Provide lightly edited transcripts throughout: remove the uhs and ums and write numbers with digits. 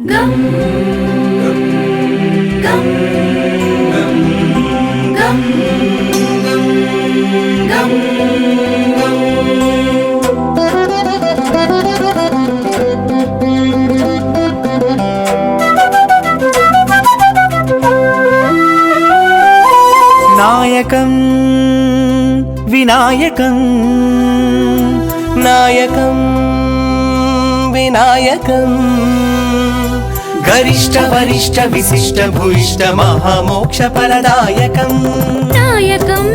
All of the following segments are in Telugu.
గం గం గం గం నాయకం వినాయకం నాయకం వినాయకం గరిష్ట వరిష్ట విశిష్ట భూయిష్ట మహామోక్ష ఫలదాయకం నాయకం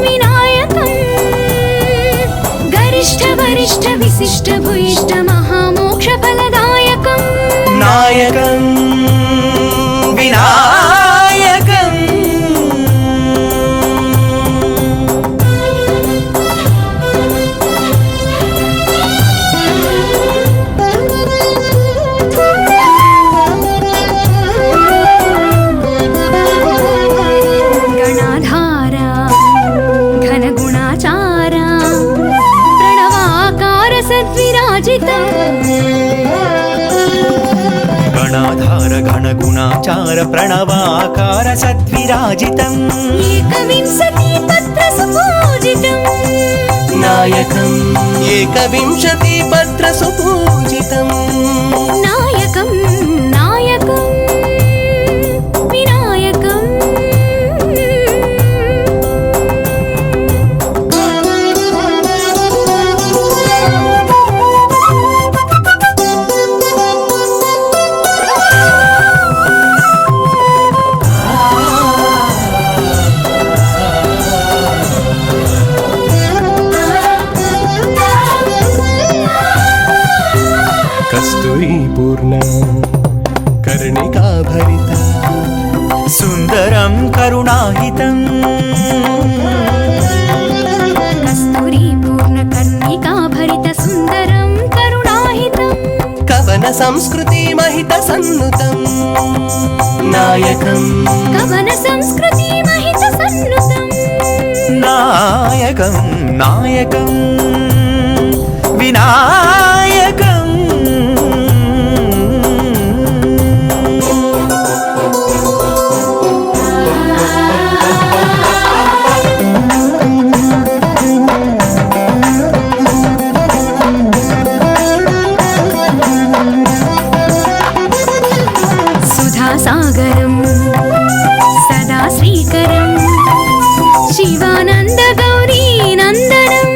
వినాయకం గరిష్ట వరిష్ట విశిష్ట భూయిష్ట మహామోక్ష ఫలదాయకం నాయకం వినాయకం గణాధార ఘన గుణాచార ప్రణవాకార సద్విరాజితం గణాధార గణ గుణాచార ప్రణవాకార సద్విరాజితం ఏకవింశతి పత్ర సుపూజితం నాయకం ఏకవింశతి పత్ర సుపూజితం నాయకం నాయకం వినాయకం కస్తూరి పూర్ణ కర్ణికా భరిత సుందరం కరుణాహితం కస్తూరి పూర్ణ కర్ణికా భరిత సుందరం కరుణాహితం కవన సంస్కృతి మహిత సన్నుతం నాయకం కవన సంస్కృతి మహిత సన్నుతం నాయకం నాయకం వినాయకం సుధాసాగరం సదా శ్రీకరం శివానంద గౌరీ నందనం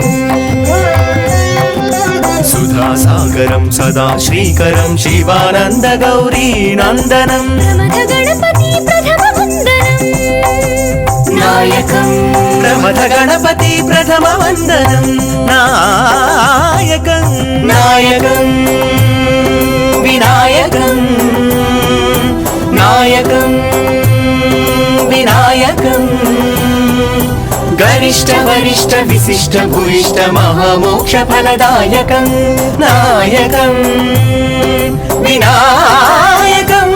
సుధాసాగరం సదా శ్రీకరం శివానంద గౌరీ నందనం ప్రమథ గణపతి ప్రథమ వందనం నాయకం ప్రమథ గణపతి ప్రథమ వందనం నాయకం నాయకం వినాయకం నాయకం వినాయకం గరిష్ట వరిష్ట విశిష్ట భూయిష్ట మహామోక్ష ఫలదాయకం నాయకం వినాయకం